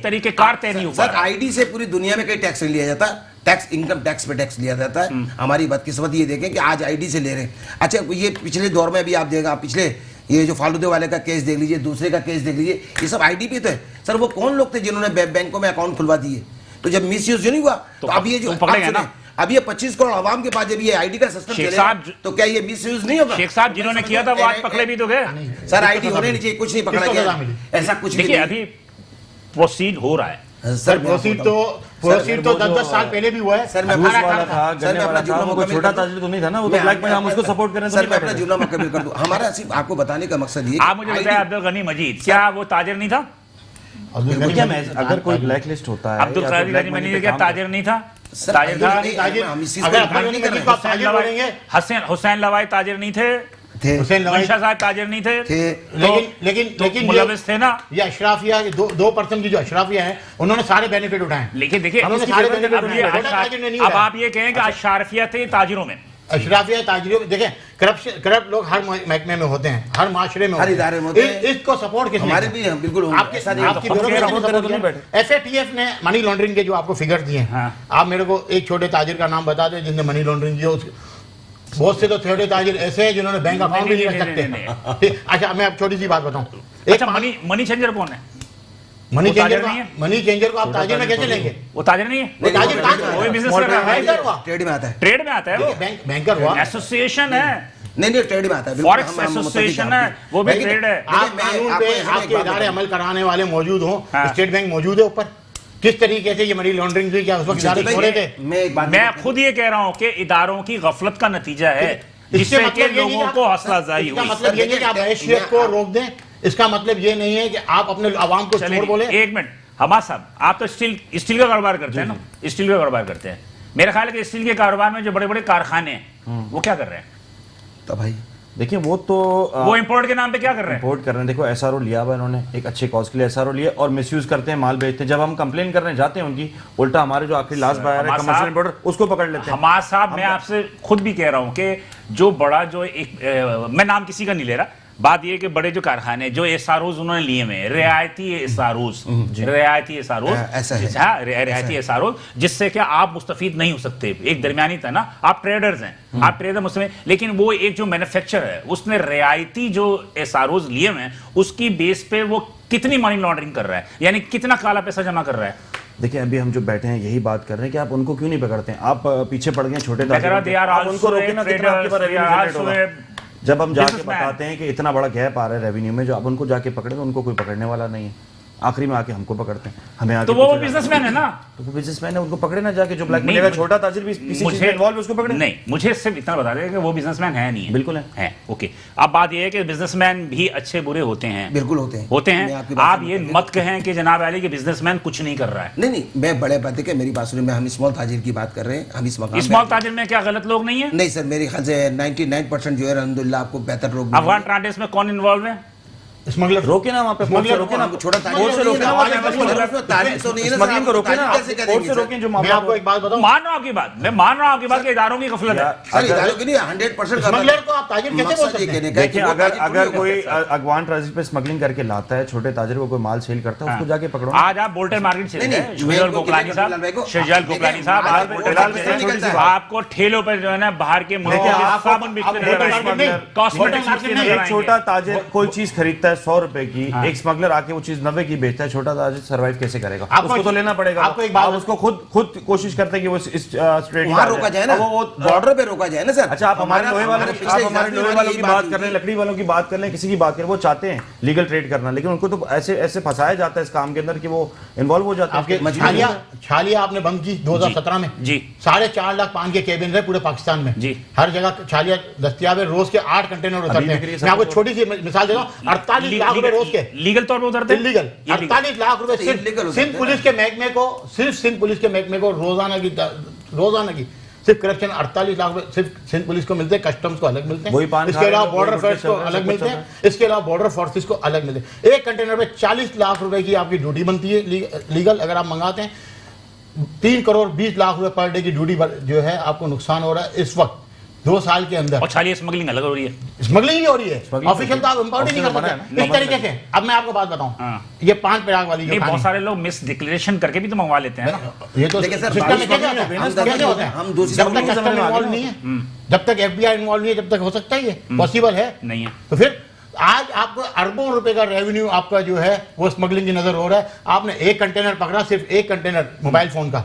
तरीके कार तय नहीं होगा। सर ID से पूरी दुनिया में कहीं टैक्स नहीं लिया जाता, टैक्स इनकम टैक्स पे टैक्स लिया जाता है। हमारी बदकिस्मत ये देखें कि आज ID से ले रहे हैं। अच्छा ये पिछले दौर में भी आप देखा, पिछले ये जो फालूदे वाले का केस देख लीजिए, दूसरे का केस देख लीजिए, ये सब ID पे तो है। सर वो कौन लोग थे जिन्होंने बैंकों में अकाउंट खुलवा दिए? तो जब मिसयूज नहीं हुआ तो अब ये जो पकड़ेगा ना, अब ये 25 करोड़ आवाम के पास जब ये आईडी का सिस्टम शेख चलेगा साहब, तो क्या ये मिसयूज नहीं होगा? शेख साहब जिन्होंने किया था वो आज पकड़े भी तो गए। सर आईडी होने नहीं चाहिए, कुछ नहीं पकड़ा किसको गया, सजा मिली? ऐसा कुछ देखिए नहीं। अभी प्रोसीड हो रहा है। सर प्रोसीड तो 10-10 साल पहले भी हुआ है। सर मैं जूस अपना वाला था, सर गन्ने मैं वाला अपना था, जुमला वो कोई मुकम्मल छोटा कर दूं। ताजिर तो नहीं था ना, वो तो मैं- ब्लैक में हम उसको सपोर्ट करें तो सर नहीं मैं बैठे अपना थे। जुमला मुकम्मल कर दूं। हमारा सिर्फ आपको बताने का मकसद ये आप मुझे बताया अब्दुल गनी मजीद, क्या वो ताजिर नहीं था? देखिए मैं अगर कोई ब्लैक लिस्ट होता है अब्दुल या कादिर फिर black गनी money मजीद पे क्या काम ताजिर नहीं था? सर, ताजिर था। ताजिर, हम इस चीज अगर को अब्दुल नहीं गनी कर मजीद रहे को आप ताजिर बोलेंगे, हुसैन लवाई ताजिर नहीं थे? थे हुसैन लवाई मंशा साहब ताजिर नहीं थे? थे लेकिन मुलविस थे ना? ये अशराफिया 2% की जो अशराफिया है उन्होंने सारे बेनिफिट उठाए हैं। लेकिन देखिए उन्होंने इसकी सारे जरूरत है, benefit अब ये उठाए हैं। ताजिर ने नहीं अब उठाए। आप ये कहें कि अशराफिया थे ताजिरों में। अशराफिया ताजिरों में देखें, करप्ट लोग हर महकमे में होते हैं, हर माशरे में हर इदारे में होते हैं। इसको सपोर्ट किसने हमारे किया? भी हैं, बिल्कुल होंगे। आपकी ऐसा नहीं है। आपकी तो ब्यूरोक्रेसी सपोर्ट ने करे तो support नहीं किया। FATF ने मनी लॉन्ड्रिंग के जो आपको फिगर दिए हैं, हाँ। आप मेरे को एक छोटे ताजिर का नाम बता दें जिसने मनी लॉन्ड्रिंग किया। बहुत से तो छोटे ताजिर ऐसे हैं जिन्होंने बैंक अकाउंट भी नहीं रख सकते। अच्छा मैं अब छोटी सी बात बताऊं, अच्छा मनी चेंजर कौन है? मनी वो ताजिर चेंजर नहीं है? मनी चेंजर को आप ताजिर में कैसे लेंगे? वो ताजिर नहीं है? वो ताजिर कहाँ से वो भी हुआ? बिजनेस कर रहा है। बैंकर हुआ, ट्रेड में आता है। ट्रेड में आता है वो, बैंकर हुआ। एसोसिएशन है, नहीं ट्रेड में आता है, बिल्कुल। फॉरेक्स हम मुतफिक एसोसिएशन हैं। है, वो भी लेकिन- ट्रेड है। आप देखिए, मैं कानून आपको पे यहाँ एक आपके बात इदारे बताऊं। अमल कराने वाले मौजूद हों, हाँ। स्टेट बैंक मौजूद है ऊपर, किस तरीके से ये मनी लॉन्ड्रिंग हुई, क्या उस वक्त इदारे छोड़े थे? मैं एक बात मैं खुद ये कह रहा हूं कि इदारों की गफलत का नतीजा है इससे जिससे कि मतलब ये नहीं लोगों कि को आप- हौसला अफजाई इसका हुई। मतलब ये नहीं कि आप हैशियत को रोक दें, इसका मतलब ये नहीं है कि आप अपने आवाम को चलिए चोर बोले। एक मिनट, हमाद साहब आप तो स्टील का कारोबार करते हैं ना, स्टील का कारोबार करते हैं। मेरा ख्याल है कि स्टील के कारोबार में जो बड़े बड़े कारखाने हैं वो क्या कर रहे हैं? तो भाई देखिए वो तो वो इंपोर्ट के नाम पे क्या कर रहे हैं? इंपोर्ट कर रहे हैं। देखो एसआरओ लिया हुआ इन्होंने, एक अच्छे कॉज के लिए एसआरओ लिया और मिसयूज करते हैं, माल बेचते हैं। जब हम कंप्लेन करने जाते हैं उनकी, उल्टा हमारे जो आखिरी लास्ट बायर है हमाद कमर्शियल साहब- इंपोर्टर, उसको पकड़ लेते हैं। हमाद साहब मैं आपसे खुद भी कह रहा हूं कि जो बड़ा जो एक मैं नाम किसी का नहीं ले रहा, बात ये कि बड़े जो कारखाने जो एसआरओज उन्होंने लिए हुए हैं, रियायती एसआरओज, रियायती एसआरओज, ऐसा है। हाँ रियायती एसआरओज, जिससे क्या आप मुस्तफीद नहीं हो सकते। एक दरमियानी था ना, आप ट्रेडर्स हैं, आप ट्रेडर मुस्तफीद, लेकिन वो एक जो मैन्युफैक्चरर है उसने रियायती जो एसआरओज लिए हुए हैं उसकी बेस पे वो कितनी मनी लॉन्ड्रिंग कर रहा है, यानी कितना काला पैसा जमा कर रहा है। देखिए अभी हम जो बैठे हैं यही बात कर रहे हैं कि आप उनको क्यों नहीं पकड़ते हैं? आप पीछे पड़ गए छोटे मैं कह रहा हूं, they are आप उनको also रोके ना, कितना आपके पास traders, they revenue are generate होगा। also जब हम जाके businessman। बताते हैं कि इतना बड़ा गैप आ रहा है रेवेन्यू में, जो आप उनको जाके पकड़े तो उनको कोई पकड़ने वाला नहीं है। आखिरी में आके हमको पकड़ते हैं, हमें आके तो वो पीछे बिजनेसमैन है ना। तो वो बिजनेसमैन है, उनको पकड़े ना जाके। जो ब्लैक नहीं, मनी का छोटा ताजिर भी किसी चीज में इन्वॉल्व है उसको पकड़े। नहीं, मुझे सिर्फ इतना बता दें कि वो बिजनेसमैन है नहीं है। बिल्कुल है। ओके, अब बात यह है कि बिजनेसमैन भी अच्छे बुरे होते हैं, बिल्कुल होते हैं। होते मैं हैं। आपकी बात आप से ये मुतफिक मत कहें कि जनाब अली कि बिजनेसमैन कुछ नहीं कर रहा है। नहीं मैं बड़े बात है कि मेरी बात सुनिए, मैं हम स्मॉल ताजिर की बात कर रहे हैं, हम इस मकाम पे- स्मॉल ताजिर में क्या गलत लोग नहीं है? नहीं सर, मेरे ख्याल से 99% जो है अल्हम्दुलिल्लाह आपको बेहतर लोग अफगान ट्रांडेस में कौन इन्वॉल्व है? स्मगलर रोके ना वहाँ पे, फोर्स से रोके ना, छोटा फोर्स से रोके ना, स्मगलिंग को रोके ना, फोर्स से रोके जो मैं मामला आपको एक बात बताऊं, मान रहा हूं आपकी बात, मैं मान रहा हूं आपकी बात कि इदारों की गफलत है। सर इदारों के लिए 100% स्मगलर को आप ताजिर कैसे बोल सकते हैं? देखिए अगर कोई अगवान ट्रांजिट पे स्मगलिंग करके लाता है, छोटे ताजिर को कोई माल सेल करता है, उसको जाके पकड़ो। आज आप बोल्टन मार्केट से नहीं, शहजाल गोकलानी साहब आपको ठेलों पर जो है ना बाहर के मुल्कों के साबुन बेचते नजर आएंगे, कॉस्मेटिक्स बेचते नजर एक आएंगे। छोटा ताजिर कोई चीज खरीदता है 100 रुपए की, एक स्मगलर आके वो चीज 90 की बेचता है, छोटा ताजिर सर्वाइव कैसे करेगा? आपको उसको तो लेना पड़ेगा। आपको एक बात- आप उसको खुद कोशिश करते हैं कि वो इस स्ट्रेट वहां रोका जाए ना, बॉर्डर पे रोका जाए ना सर। अच्छा आप हमारे लोहे वालों हमारे की पिछले आप हमारे इजाफे लोहे वाली वालों यही की बात हुई कर रहे हैं, थी। लकड़ी वालों की बात कर रहे हैं, किसी की बात कर रहे हैं, वो चाहते हैं लीगल ट्रेड करना, लेकिन उनको तो ऐसे ऐसे फंसाया जाता है इस काम के अंदर कि वो इन्वॉल्व हो जाते आपके हैं। छालिया आपने बंद की 2017 में जी। 4.5 लाख पान के केबिन रहे पूरे पाकिस्तान में जी। हर जगह छालिया दस्तियाब है, रोज के 8 कंटेनर उतरते बिक्री हैं। सब मैं आपको तो- छोटी सी मिसाल देता हूँ, 48 लाख रुपए रोज के लीगल तौर पर उतरते हैं? इलीगल, ये illegal। 48 लाख रुपए illegal सिर्फ हो सिंध सकते पुलिस के महकमे को, सिर्फ सिंध पुलिस के महकमे को रोजाना की सिर्फ करप्शन 48 लाख रुपए सिर्फ सिंध पुलिस को मिलते हैं, कस्टम्स को अलग मिलते वही हैं, पान इसके खा रहे अलावा हैं, बॉर्डर वही अफेयर्स को चल रहा है, अलग सब मिलते कुछ हैं, इसके अलावा बॉर्डर फोर्सेस को अलग मिलते हैं। एक कंटेनर पे 40 लाख रुपए की आपकी ड्यूटी बनती है लीगल, अगर आप मंगाते हैं 3 करोड़ 20 लाख रुपए पर डे की ड्यूटी जो है आपको नुकसान हो रहा है इस वक्त 2 साल के अंदर। और छालिया स्मगलिंग अलग हो रही है। स्मगलिंग ही हो रही है, Smuggling ऑफिशियल तो आप इंपोर्ट ही नहीं कर Official मना है सकते ना, इस तरीके से। अब मैं आपको बात बताऊं, हाँ। ये पान पराग वाली जो नहीं, बहुत कहानी- सारे लोग मिस डिक्लेरेशन करके भी तो मंगवा लेते हैं ना। ये तो देखिए सर, सिस्टम में कैसे होता है? हम कैसे होता है? हम दूसरी जब तक जमाने कस्टम में आ गए इन्वॉल्व ना। नहीं है, जब तक FBI इन्वॉल्व नहीं है, जब तक हो सकता है ये पॉसिबल है? नहीं है। तो फिर आज आपको अरबों रुपए का रेवेन्यू आपका जो है वो स्मगलिंग की नजर हो रहा है। आपने एक कंटेनर पकड़ा, सिर्फ एक कंटेनर मोबाइल फोन का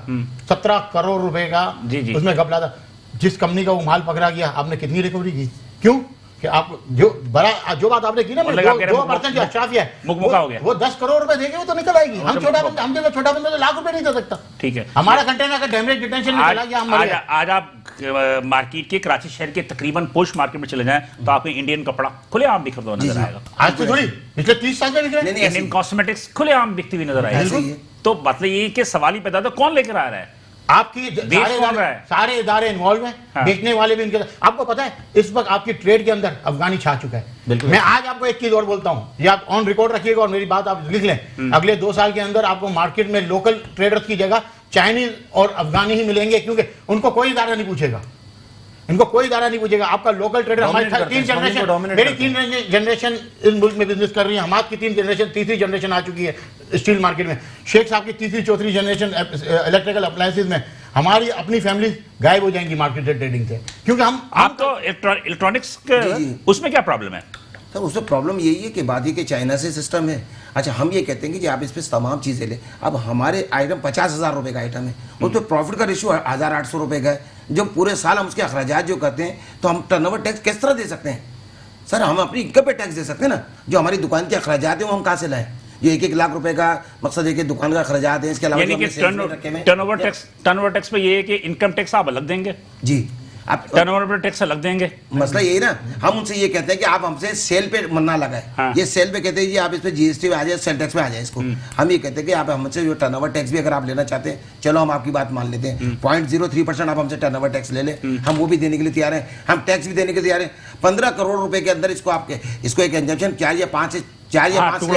17 करोड़ रुपए का जी। उसमें घपला था। जिस कंपनी का वो माल पकड़ा गया, आपने कितनी रिकवरी की? क्यों कि आप जो बात आपने की ना, 2% जो अशराफिया है मुकमुका हो गया, वो 10 करोड़ रुपए देंगे वो तो निकल आएगी। हम छोटा बंदा तो लाख रुपए नहीं दे सकता। ठीक है, हमारा कंटेनर का डैमेज डिटेंशन में चला गया, हम मर गए। आज आप मार्केट के, कराची शहर के तकरीबन पोस्ट मार्केट में चले जाएं तो आपको इंडियन कपड़ा खुलेआम बिकता हुआ नजर आएगा। आज तो थोड़ी, पिछले 30 साल से बिक रहे हैं। इंडियन कॉस्मेटिक्स खुलेआम बिकती हुई नजर आएगी। तो मतलब ये कि सवाल ही पैदा होता है, कौन लेकर आ रहा है? आपकी सारे इदारे इन्वॉल्व हैं, हाँ। बेचने वाले भी इनके। आपको पता है इस वक्त आपकी ट्रेड के अंदर अफगानी छा चुका है। मैं आज आपको एक चीज और बोलता हूं, ये आप ऑन रिकॉर्ड रखिएगा और मेरी बात आप लिख लें। अगले 2 साल के अंदर आपको मार्केट में लोकल ट्रेडर्स की जगह चाइनीज और अफगानी ही मिलेंगे, क्योंकि उनको कोई इदारा नहीं पूछेगा, इनको कोई इदारा नहीं पूछेगा। आपका लोकल ट्रेडर, हमारी 3 जनरेशन, मेरी 3 जनरेशन इस मुल्क में बिजनेस कर रही है। हमाद की 3 जनरेशन, तीसरी जनरेशन आ चुकी है स्टील मार्केट में। शेख साहब की तीसरी चौथी जनरेशन इलेक्ट्रिकल अप्लायंसेज में। हमारी अपनी फैमिली गायब हो जाएंगी मार्केट ट्रेडिंग से, क्योंकि आप तो इलेक्ट्रॉनिक्स उसमें क्या प्रॉब्लम है? सर उसमें प्रॉब्लम यही है कि बाकी के चाइना से सिस्टम है। अच्छा, हम ये कहते हैं कि आप इस पर तमाम चीज़ें लें। अब हमारे आइटम 50,000 रुपये का आइटम है, उस पर प्रॉफिट का रेशियो 1,800 रुपये का है। जो पूरे साल हम उसके अखराजात जो करते हैं, तो हम टर्नओवर टैक्स किस तरह दे सकते हैं? सर हम अपनी इनकम पे टैक्स दे सकते हैं ना। जो हमारी दुकान के अखराजात हैं वो हम कहाँ से लाएं? जो 1-1 लाख रुपए का मकसद है कि दुकान का अखराजात है, इसके अलावा टर्नओवर टैक्स पे ये है कि इनकम टैक्स आप अलग देंगे जी, आप टर्नओवर टैक्स अलग देंगे। मसला यही ना, हम उनसे ये कहते हैं कि आप हमसे सेल पे मन्ना लगाए। हाँ। ये सेल पे कहते हैं जी आप इस पे जीएसटी में आ जाए, सेल टैक्स में आ जाए इसको। हम ये कहते हैं कि आप हमसे जो टर्नओवर टैक्स भी अगर आप लेना चाहते हैं, चलो हम आपकी बात मान लेते हैं। 0.03% आप हमसे टर्नओवर टैक्स ले लें, हम वो भी देने के लिए तैयार हैं, हम टैक्स भी देने के लिए तैयार हैं। 15 करोड़ रुपए के अंदर इसको आपके इसको एक एग्जम्पशन 4 या 5 से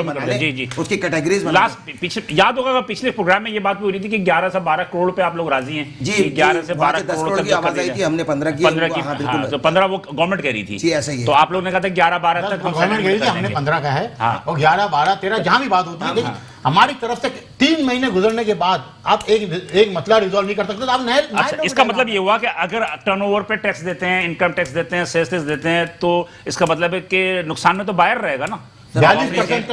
बना लें, उसकी कैटेगरीज बना लें। पीछे याद होगा पिछले प्रोग्राम में ये बात भी हो रही थी कि 11 से 12 करोड़ रुपए आप लोग राजी हैं जी। 11 से 12 करोड़ की आवाज आई थी, हमने 15 की। 15 वो गवर्नमेंट कह रही थी जी, ऐसा ही है। तो आप लोग ने कहा था 11-12 तक गवर्नमेंट कह रही थी, हमने 15 का है। और 11, 12, 13 जहां भी बात होती है, लेकिन हमारी तरफ से 3 महीने गुजरने के बाद आप एक मसला रिजॉल्व नहीं कर सकते, तो आप नए। अच्छा, इसका मतलब ये हुआ कि अगर टर्नओवर पे टैक्स देते हैं, इनकम टैक्स देते हैं, सेल्स टैक्स देते हैं, तो इसका मतलब है कि नुकसान में तो बायर रहेगा ना। 42%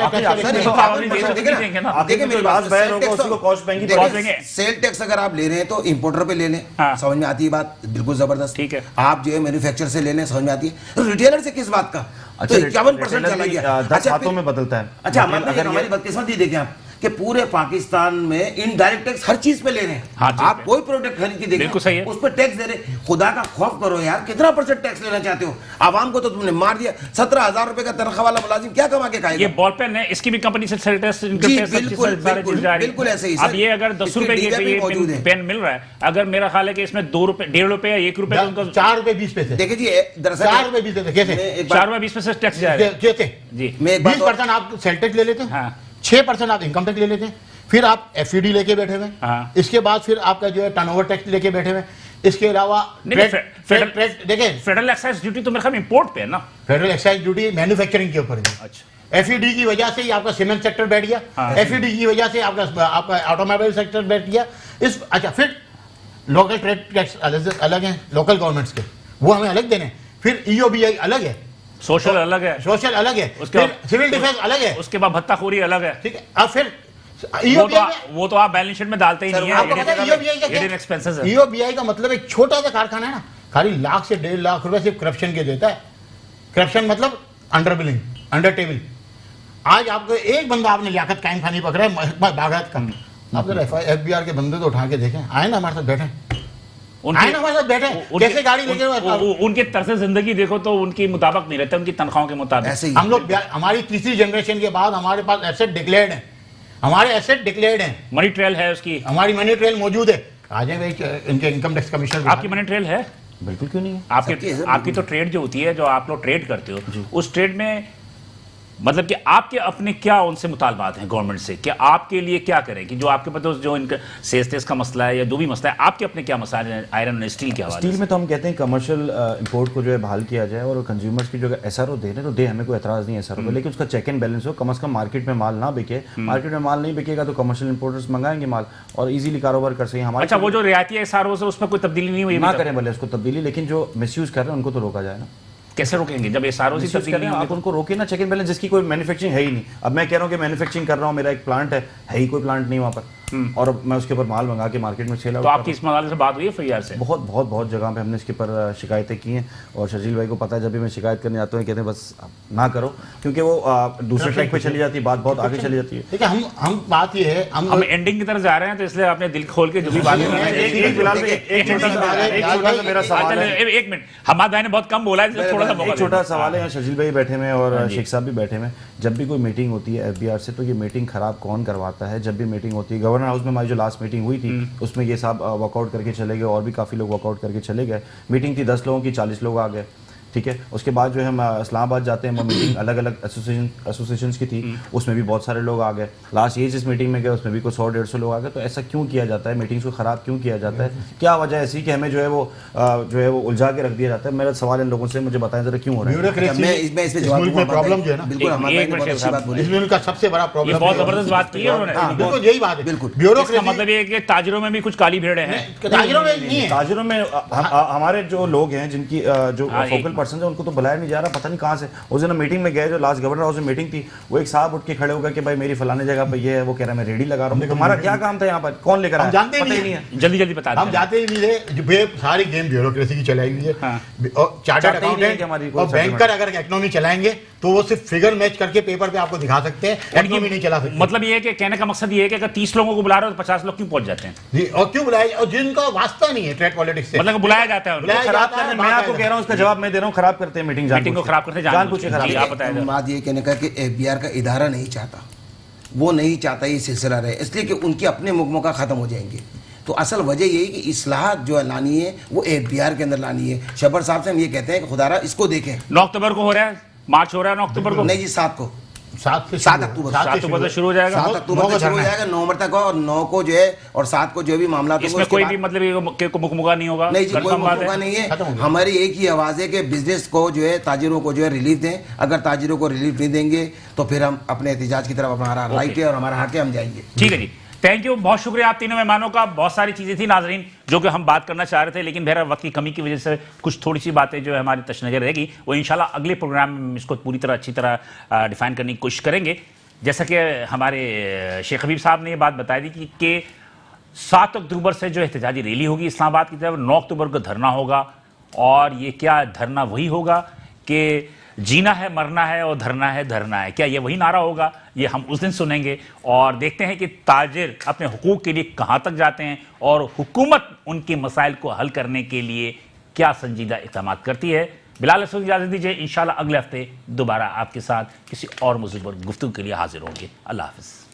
सेल टैक्स अगर आप ले रहे हैं तो इंपोर्टर पे ले लें, समझ में आती है बात, बिल्कुल जबरदस्त। ठीक है, आप जो है मैन्युफैक्चर से ले लें, समझ में आती है। रिटेलर से किस बात का? अच्छा, 51% चला गया, 10 हाथों में बदलता है। अच्छा, हमारी बदकिस्मती देखें आप कि पूरे पाकिस्तान में इनडायरेक्ट टैक्स हर चीज पे ले रहे हैं। हाँ, आप कोई प्रोडक्ट खरीद के देखें उस पर टैक्स दे रहे। खुदा का खौफ करो यार, कितना % टैक्स लेना चाहते हो? आवाम को तो तुमने मार दिया। 17,000 रुपए का तनख्वाह वाला मुलाजिम क्या कमा के खाएगा? ये बॉल पेन है, इसकी भी कंपनी से बिल्कुल ऐसे ही। अब ये अगर 10 रुपए की पेन मिल रहा है, अगर मेरा ख्याल है कि इसमें 2 रुपए, 1.5 रुपए या 1 रुपए, 4 रुपए 20 पैसे। देखिए जी, दरअसल 4 रुपए 20 पैसे कैसे? 4 रुपए 20 पैसे टैक्स जाएगा जी। 20% आप सेल टैक्स ले लेते हैं, 6% आप इनकम टैक्स ले लेते हैं, फिर आप एफईडी लेके बैठे हुए, इसके बाद फिर आपका जो है टर्नओवर टैक्स लेके बैठे हुए। इसके अलावा देखें, फेडरल एक्साइज ड्यूटी तो मेरे ख्याल में इंपोर्ट पे है ना। फेडरल एक्साइज ड्यूटी मैन्युफैक्चरिंग के ऊपर है। अच्छा, एफईडी की वजह से ही आपका सीमेंट सेक्टर बैठ गया, एफईडी की वजह से आपका ऑटोमोबाइल सेक्टर बैठ गया। अच्छा, फिर लोकल ट्रेड टैक्स अलग है, लोकल गवर्नमेंट्स के, वो हमें अलग देने। फिर ईओबीआई अलग है, सोशल अलग है, सिविल डिफेंस अलग है, उसके बाद भत्ताखोरी अलग है। ठीक है, अब फिर वो तो आप बैलेंस शीट में डालते ही नहीं है। ईओबीआई का मतलब एक छोटा सा कारखाना है ना, खाली 1 लाख से 1.5 लाख रुपए सिर्फ करप्शन के देता है। करप्शन मतलब अंडर बिलिंग, अंडर टेबल। आज आपको एक बंदा आपने लियाकत कायम खानी पकड़ा है बागत का, आप जरा एफबीआर के बंदे तो उठा के देखें, आए ना हमारे साथ बैठे, कैसे गाड़ी लेके उनके तर्ज जिंदगी देखो तो उनकी मुताबिक नहीं रहते, उनकी तनख्वाहों के मुताबिक। हम लोग हमारी तीसरी जनरेशन के बाद हमारे पास एसेट डिक्लेयर्ड है, हमारे एसेट डिक्लेयर्ड है, मनी ट्रेल है, उसकी हमारी मनी ट्रेल मौजूद है। आ जाए भाई, इनके इनकम टैक्स कमिश्नर। आपकी मनी ट्रेल है? बिल्कुल, क्यों नहीं है। आपकी तो ट्रेड जो होती है, जो आप लोग ट्रेड करते हो, उस ट्रेड में मतलब कि आपके अपने क्या उनसे मुतालबात हैं गवर्नमेंट से, कि आपके लिए क्या करें, कि जो आपके पास जो इनका सेल्स का मसला है या जो भी मसला है, आपके अपने क्या मसाले हैं आयरन और स्टील के हवाले? स्टील में तो हम कहते हैं कमर्शियल इंपोर्ट को जो है बहाल किया जाए, और कंज्यूमर्स की जो एसआरओ दे रहे तो दे, हमें कोई एतराज़ नहीं है एसआरओ पे, लेकिन उसका चेक एंड बैलेंस हो, कम से कम मार्केट में माल ना बिके। मार्केट में माल नहीं बिकेगा तो कमर्शियल इंपोर्टर्स मंगाएंगे माल और इजीली कारोबार कर सकें हमारे। अच्छा, वो जो रियायती एसआरओ से उसमें कोई तब्दीली नहीं हुई? ना करें भले उसको तब्दीली, लेकिन जो मिसयूज़ कर रहे हैं उनको तो रोका जाए ना। कैसे रोकेंगे जब एसआरओ मिसयूज कर रहे हैं आप उनको रोके ना, चेक एंड बैलेंस जिसकी कोई मैन्युफैक्चरिंग है ही नहीं। अब मैं कह रहा हूँ कि मैन्युफैक्चरिंग कर रहा हूँ, मेरा एक प्लांट है ही कोई प्लांट नहीं वहाँ पर, और अब मैं उसके ऊपर माल मंगा के मार्केट में सेल आउट। तो आपकी इस मामले से बात हुई है FIR से? बहुत जगह पे हमने इसके ऊपर शिकायतें की हैं, और शर्जील भाई को पता है जब भी मैं शिकायत करने आता हूँ कहते हैं बस ना करो, क्योंकि वो दूसरे ट्रैक पे चली जाती है, बात बहुत आगे चली जाती है। देखिए हम बात ये है, हम एंडिंग की तरफ जा रहे हैं, तो इसलिए आपने दिल खोल के जो भी बात एक छोटा सा मेरा सवाल है, एक मिनट, हमाद भाई ने बहुत कम बोला है, इसलिए थोड़ा सा मौका एक छोटा सवाल है। शर्जील भाई बैठे हुए और शेख साहब भी बैठे हुए, जब भी कोई मीटिंग होती है FBR से तो ये मीटिंग खराब कौन करवाता है? जब भी मीटिंग होती है गवर्नर हाउस में, हमारी जो लास्ट मीटिंग हुई थी उसमें ये साहब वर्कआउट करके चले गए, और भी काफ़ी लोग वर्कआउट करके चले गए। मीटिंग थी 10 लोगों की, 40 लोग आ गए, ठीक है। उसके बाद जो है हम इस्लामाबाद जाते हैं, वो मीटिंग अलग अलग एसोसिएशंस की थी, उसमें भी बहुत सारे लोग आ गए। लास्ट ये जिस मीटिंग में गए उसमें भी कुछ 100-150 लोग आ गए। तो ऐसा क्यों किया जाता है? मीटिंग्स को ख़राब क्यों किया जाता है? क्या वजह ऐसी कि हमें जो है वो उलझा के रख दिया जाता है? मेरा सवाल इन लोगों से, मुझे बताएं जरा क्यों हो रहा है? मैं इसमें जवाब दूंगा। प्रॉब्लम जो है ना, बिल्कुल हमारे भाई ने बहुत अच्छी बात बोली। इसमें उनका सबसे बड़ा प्रॉब्लम, ये बहुत जबरदस्त बात की है उन्होंने। बिल्कुल यही बात है, बिल्कुल। इसका ब्यूरोक्रेसी। मतलब ये है कि ताजिरों में भी कुछ काली भेड़ें हैं। ताजिरों में नहीं है, ताजिरों में हमारे जो लोग हैं जिनकी जो फोकल पर्सन है उनको तो बुलाया नहीं जा रहा, पता नहीं कहाँ से। उस दिन मीटिंग में गए, जो लास्ट गवर्नर हाउस में मीटिंग थी, वो एक साहब उठ के खड़े हो गए कि भाई मेरी फलाने जगह पे ये है, वो कह रहा है मैं रेडी लगा रहा हूँ। तुम्हारा क्या काम था यहाँ पर? कौन लेकर आया? जानते पता ही नहीं नहीं है। जल्दी जल्दी बता हम जाते ही नहीं थे। जो सारी गेम ब्यूरोक्रेसी की चलाई हुई है, और चार्टर्ड चाहते ही नहीं है कि अकाउंटेंट हमारी कोई और बैंकर अगर इकोनॉमी चलाएंगे तो वो सिर्फ फिगर मैच करके पेपर पे आपको दिखा सकते हैं, इकोनॉमी नहीं चला सकते। मतलब ये है कि कहने का मकसद ये है कि अगर 30 लोगों को बुला रहे हो तो 50 लोग क्यों पहुंच जाते हैं? जी, और क्यों बुलाया? और जिनका वास्ता नहीं है ट्रेड पॉलिटिक्स से, मतलब बुलाया जाता है उनको। बुलाया खराब जाता है, करने, मैं आपको कह रहा हूँ उसका जवाब मैं दे रहा हूँ, खराब करते हैं मीटिंग को खराब करते हैं, जानबूझ के खराब। जी, आप बताएं। बात ये कहने का कि FBR का इदारा नहीं चाहता, वो नहीं चाहता ये सिलसिला रहे, इसलिए कि उनके अपने मुकमका ख़त्म हो जाएंगे। तो असल वजह यही कि इस्लाहात जो है लानी है वो FBR के अंदर लानी है। शबर साहब से हम ये कहते हैं कि खुदारा इसको देखें। 9 अक्टूबर को हो रहा है, मार्च हो रहा है 9 अक्टूबर को? नहीं जी, 7 को, 7 अक्टूबर 7 अक्टूबर से शुरू हो जाएगा। 7 अक्टूबर से शुरू हो जाएगा, नवंबर तक हो, और 9 को जो है और 7 को जो भी मामला होगा इसमें कोई भी मतलब ये मुकमुका नहीं होगा? नहीं जी, कोई confirm बात मौका है? नहीं है। हमारी एक ही आवाज़ है कि बिजनेस को जो है, ताजिरों को जो है रिलीफ दें। अगर ताजिरों को रिलीफ नहीं देंगे तो फिर हम अपने एहतिजाज की तरफ, हमारा राइट है और हमारा हक है, हम जाएंगे। ठीक है जी, थैंक यू, बहुत शुक्रिया आप तीनों मेहमानों का। बहुत सारी चीजें थी नाजरीन जो कि हम बात करना चाह रहे थे, लेकिन बहरहाल वक्त की कमी की वजह से कुछ थोड़ी सी बातें जो है हमारी तशनजर रहेगी, वो इंशाल्लाह अगले प्रोग्राम में इसको पूरी तरह अच्छी तरह डिफाइन करने की कोशिश करेंगे। जैसा कि हमारे शेख हबीब साहब ने ये बात बताई थी कि 7 अक्टूबर से जो एहतजाजी रैली होगी इस्लामाबाद की तरफ, 9 अक्टूबर को धरना होगा, और ये क्या धरना वही होगा कि जीना है मरना है और धरना है, क्या ये वही नारा होगा? ये हम उस दिन सुनेंगे और देखते हैं कि ताजिर अपने हुकूक के लिए कहाँ तक जाते हैं और हुकूमत उनके मसाइल को हल करने के लिए क्या संजीदा इक़दाम करती है। बिलाल असद इजाज़त दीजिए, इंशाल्लाह अगले हफ्ते दोबारा आपके साथ किसी और मौजू पर गुफ्तगू के लिए हाजिर होंगे। अल्लाह हाफ़िज़।